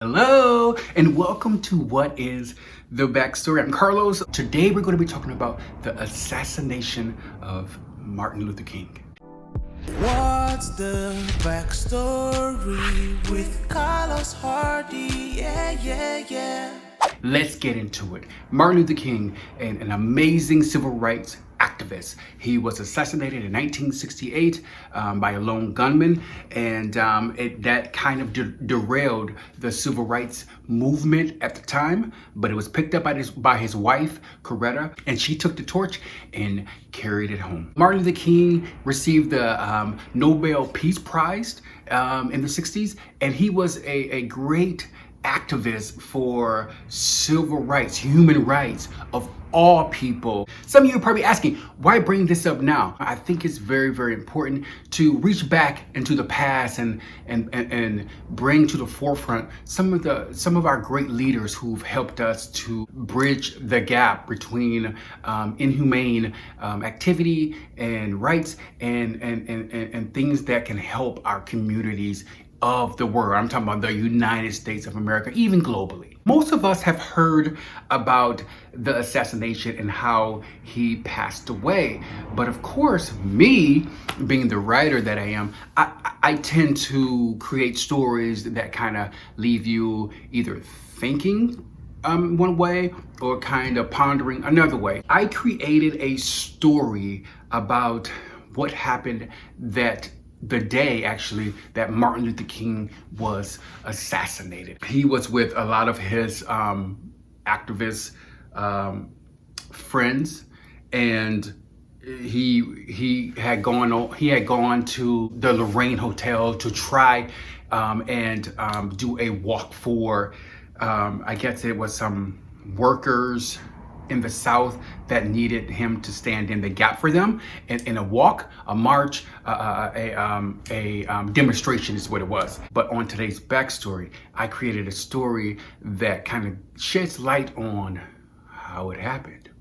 Hello, and welcome to What is the Backstory? I'm Carlos. Today we're going to be talking about the assassination of Martin Luther King. What's the backstory with Carlos Hardy? Yeah. Let's get into it. Martin Luther King, an amazing civil rights activist. He was assassinated in 1968 by a lone gunman, and that kind of derailed the civil rights movement at the time. But it was picked up by his wife, Coretta, and she took the torch and carried it home. Martin Luther King received the Nobel Peace Prize in the 60s, and he was a great activist for civil rights, human rights of all people. Some of you are probably asking, why bring this up now? I think it's very, very important to reach back into the past and bring to the forefront some of our great leaders who've helped us to bridge the gap between inhumane activity and rights and things that can help our communities of the world. I'm talking about the United States of America, even globally. Most of us have heard about the assassination and how he passed away. But of course, me, being the writer that I am, I tend to create stories that kind of leave you either thinking one way or kind of pondering another way. I created a story about what happened the day actually that Martin Luther King was assassinated. He was with a lot of his activist friends, and he had gone to the Lorraine Hotel to try and do a walk for I guess it was some workers in the South that needed him to stand in the gap for them in a walk, a march, a demonstration is what it was. But on today's backstory, I created a story that kind of sheds light on how it happened,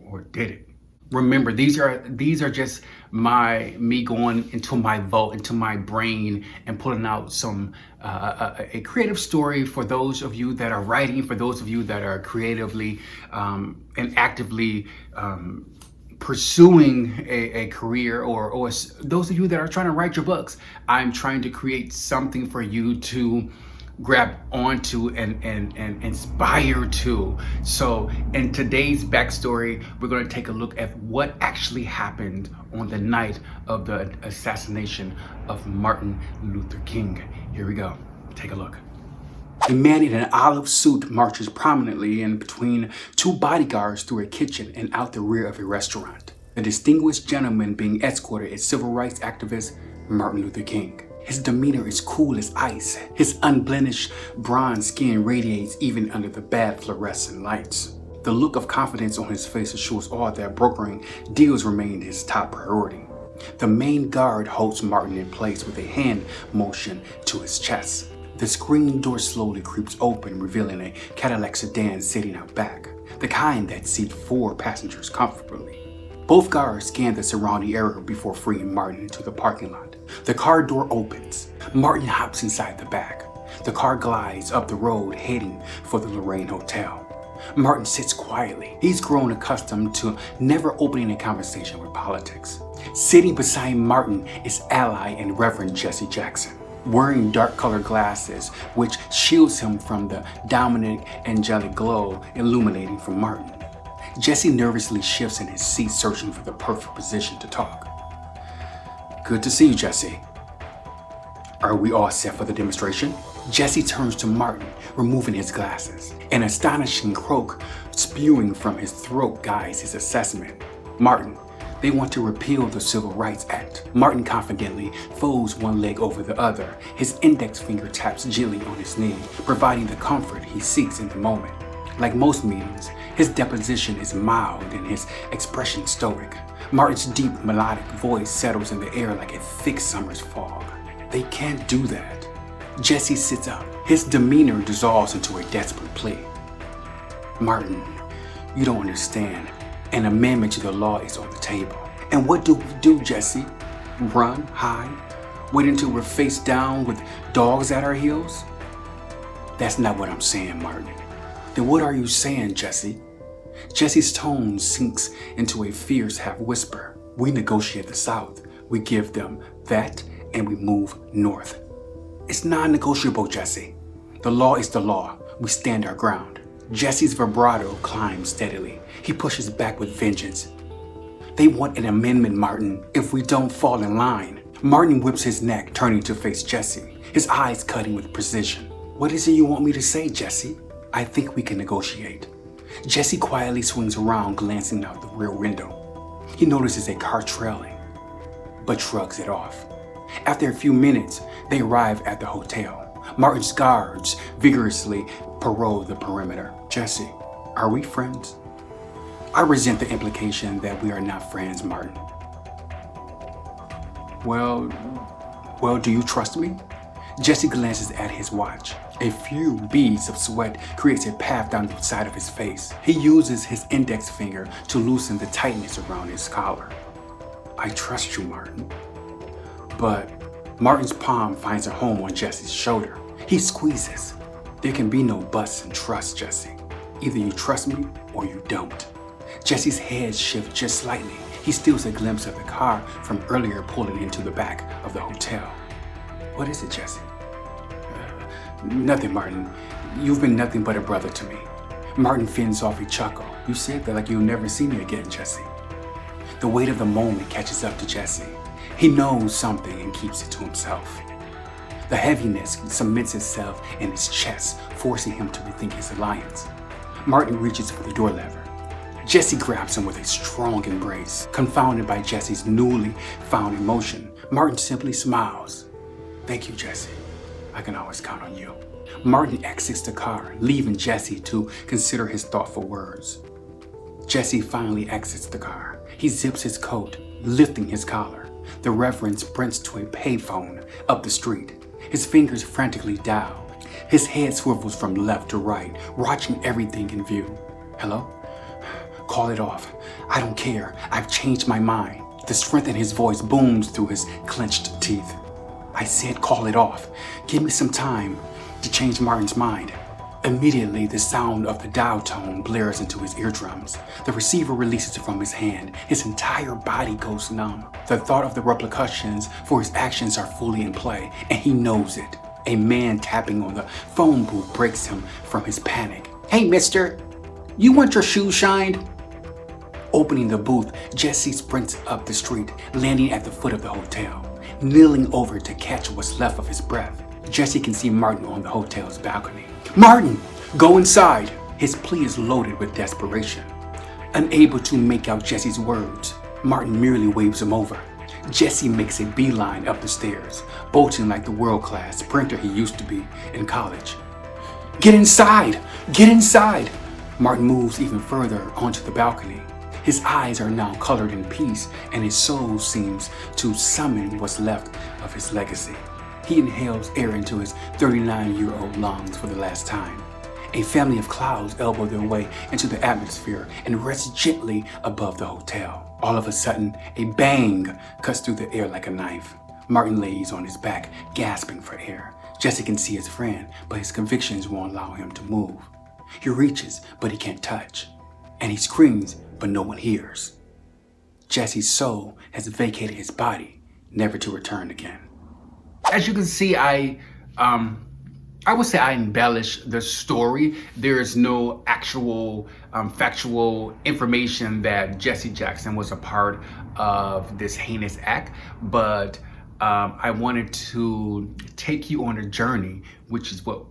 or did it. Remember, these are just me going into my vault, into my brain, and pulling out some a creative story for those of you that are writing, for those of you that are creatively and actively pursuing a career, or those of you that are trying to write your books. I'm trying to create something for you to grab onto and inspire to. So in today's backstory, we're going to take a look at what actually happened on the night of the assassination of Martin Luther King. Here we go. Take a look. A man in an olive suit marches prominently in between two bodyguards through a kitchen and out the rear of a restaurant. The distinguished gentleman being escorted is civil rights activist Martin Luther King. His demeanor is cool as ice. His unblemished bronze skin radiates even under the bad fluorescent lights. The look of confidence on his face assures all that brokering deals remained his top priority. The main guard holds Martin in place with a hand motion to his chest. The screen door slowly creeps open, revealing a Cadillac sedan sitting out back, the kind that seats 4 passengers comfortably. Both guards scan the surrounding area before freeing Martin into the parking lot. The car door opens. Martin hops inside the back. The car glides up the road, heading for the Lorraine Hotel. Martin sits quietly. He's grown accustomed to never opening a conversation with politics. Sitting beside Martin is ally and Reverend Jesse Jackson, wearing dark-colored glasses, which shields him from the dominant angelic glow illuminating from Martin. Jesse nervously shifts in his seat, searching for the perfect position to talk. Good to see you, Jesse. Are we all set for the demonstration? Jesse turns to Martin, removing his glasses. An astonishing croak spewing from his throat guides his assessment. Martin, they want to repeal the Civil Rights Act. Martin confidently folds one leg over the other. His index finger taps gently on his knee, providing the comfort he seeks in the moment. Like most meetings, his deposition is mild and his expression stoic. Martin's deep, melodic voice settles in the air like a thick summer's fog. They can't do that. Jesse sits up. His demeanor dissolves into a desperate plea. Martin, you don't understand. An amendment to the law is on the table. And what do we do, Jesse? Run, hide, wait until we're face down with dogs at our heels? That's not what I'm saying, Martin. Then what are you saying, Jesse? Jesse's tone sinks into a fierce half whisper. We negotiate the South. We give them that and we move north. It's non-negotiable, Jesse. The law is the law. We stand our ground. Jesse's vibrato climbs steadily. He pushes back with vengeance. They want an amendment, Martin, if we don't fall in line. Martin whips his neck, turning to face Jesse, his eyes cutting with precision. What is it you want me to say, Jesse? I think we can negotiate. Jesse quietly swings around, glancing out the rear window. He notices a car trailing, but shrugs it off. After a few minutes, they arrive at the hotel. Martin's guards vigorously parole the perimeter. Jesse, are we friends? I resent the implication that we are not friends, Martin. Well, do you trust me? Jesse glances at his watch. A few beads of sweat creates a path down the side of his face. He uses his index finger to loosen the tightness around his collar. I trust you, Martin. But Martin's palm finds a home on Jesse's shoulder. He squeezes. There can be no buts in trust, Jesse. Either you trust me or you don't. Jesse's head shifts just slightly. He steals a glimpse of the car from earlier pulling into the back of the hotel. What is it, Jesse? Nothing, Martin. You've been nothing but a brother to me. Martin fends off a chuckle. You said that like you'll never see me again, Jesse. The weight of the moment catches up to Jesse. He knows something and keeps it to himself. The heaviness cements itself in his chest, forcing him to rethink his alliance. Martin reaches for the door lever. Jesse grabs him with a strong embrace. Confounded by Jesse's newly found emotion, Martin simply smiles. Thank you, Jesse. I can always count on you. Martin exits the car, leaving Jesse to consider his thoughtful words. Jesse finally exits the car. He zips his coat, lifting his collar. The Reverend sprints to a payphone up the street. His fingers frantically dial. His head swivels from left to right, watching everything in view. Hello? Call it off. I don't care. I've changed my mind. The strength in his voice booms through his clenched teeth. I said call it off. Give me some time to change Martin's mind. Immediately, the sound of the dial tone blares into his eardrums. The receiver releases from his hand. His entire body goes numb. The thought of the repercussions for his actions are fully in play, and he knows it. A man tapping on the phone booth breaks him from his panic. Hey, mister, you want your shoes shined? Opening the booth, Jesse sprints up the street, landing at the foot of the hotel. Kneeling over to catch what's left of his breath, Jesse can see Martin on the hotel's balcony. Martin, go inside! His plea is loaded with desperation. Unable to make out Jesse's words, Martin merely waves him over. Jesse makes a beeline up the stairs, bolting like the world-class sprinter he used to be in college. Get inside! Get inside! Martin moves even further onto the balcony. His eyes are now colored in peace, and his soul seems to summon what's left of his legacy. He inhales air into his 39-year-old lungs for the last time. A family of clouds elbow their way into the atmosphere and rest gently above the hotel. All of a sudden, a bang cuts through the air like a knife. Martin lays on his back, gasping for air. Jesse can see his friend, but his convictions won't allow him to move. He reaches, but he can't touch. And he screams, but no one hears. Jesse's soul has vacated his body, never to return again. As you can see, I would say I embellish the story. There is no actual factual information that Jesse Jackson was a part of this heinous act, but I wanted to take you on a journey, which is what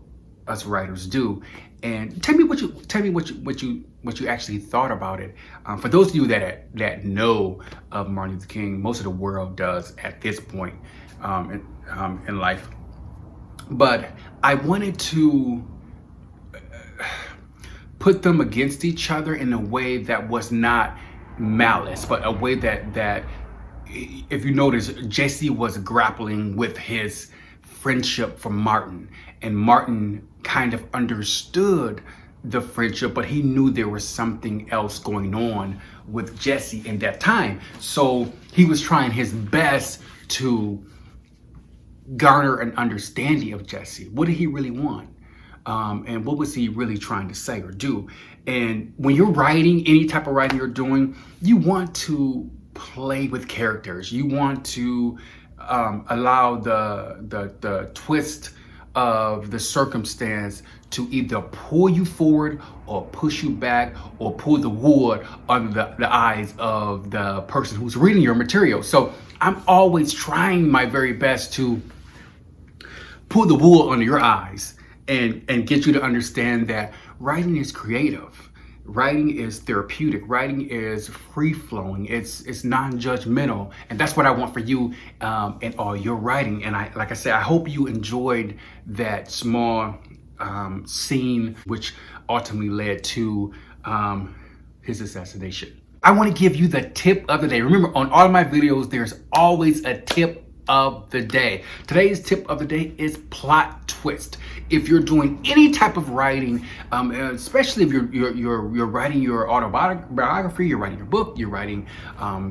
us writers do, and tell me what you actually thought about it. For those of you that know of Martin Luther King, most of the world does at this point in life. But I wanted to put them against each other in a way that was not malice, but a way that if you notice, Jesse was grappling with his friendship for Martin, and Martin kind of understood the friendship, but he knew there was something else going on with Jesse in that time. So he was trying his best to garner an understanding of Jesse. What did he really want? and what was he really trying to say or do. And when you're writing, any type of writing you're doing, you want to play with characters. You want to allow the twist of the circumstance to either pull you forward or push you back or pull the wool under the eyes of the person who's reading your material. So I'm always trying my very best to pull the wool under your eyes and get you to understand that writing is creative. Writing is therapeutic. Writing is free-flowing. It's non-judgmental, and that's what I want for you in all your writing. And like I said, I hope you enjoyed that small scene, which ultimately led to his assassination. I want to give you the tip of the day. Remember, on all of my videos, there's always a tip of the day. Today's tip of the day is plot twist. If you're doing any type of writing, especially if you're writing your autobiography, you're writing your book, you're writing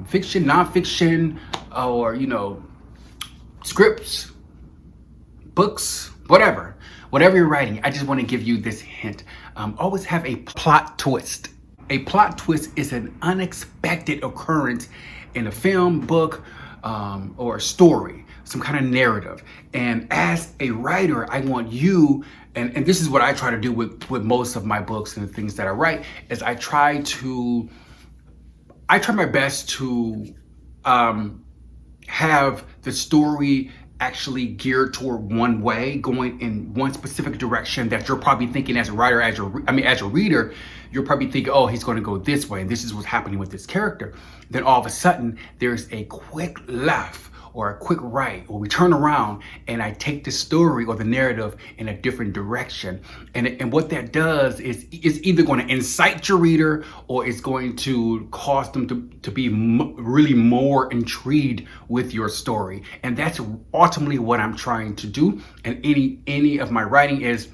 fiction, nonfiction, or scripts, books, whatever you're writing, I just want to give you this hint. Always have a plot twist. A plot twist is an unexpected occurrence in a film, book, or a story, some kind of narrative. And as a writer, I want you, and this is what I try to do with most of my books and the things that I write, is I try my best to have the story actually geared toward one way, going in one specific direction that you're probably thinking as a writer, as a reader, you're probably thinking, oh, he's going to go this way, and this is what's happening with this character. Then all of a sudden, there's a quick left or a quick right, or we turn around and I take the story or the narrative in a different direction. And what that does is either going to incite your reader or it's going to cause them to be really more intrigued with your story. And that's ultimately what I'm trying to do. And any of my writing is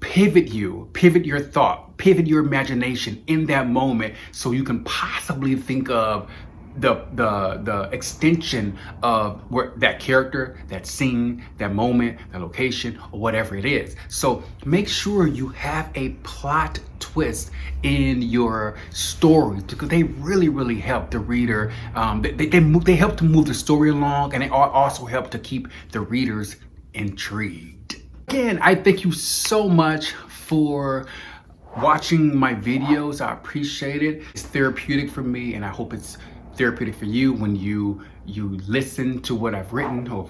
pivot your thought, pivot your imagination in that moment so you can possibly think of the extension of where that character, that scene, that moment, that location, or whatever it is. So make sure you have a plot twist in your story, because they really help the reader. They help to move the story along, and they also help to keep the readers intrigued. Again, I thank you so much for watching my videos. I appreciate it. It's therapeutic for me, and I hope it's therapeutic for you when you listen to what I've written, or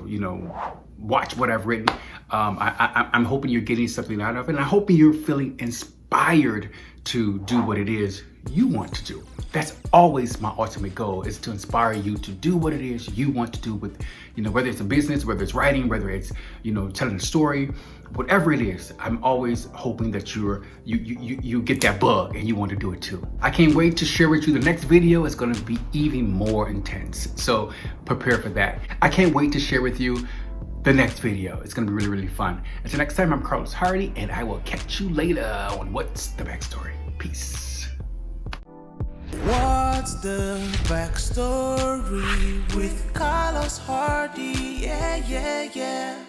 watch what I've written. I'm hoping you're getting something out of it, and I'm hoping you're feeling inspired to do what it is you want to do. That's always my ultimate goal, is to inspire you to do what it is you want to do with, whether it's a business, whether it's writing, whether it's, telling a story, whatever it is. I'm always hoping that you get that bug and you want to do it too. I can't wait to share with you the next video. It's going to be even more intense, so prepare for that. I can't wait to share with you the next video. It's going to be really fun. Until next time, I'm Carlos Hardy, and I will catch you later on What's the Backstory. Peace. What's the backstory with Carlos Hardy? Yeah.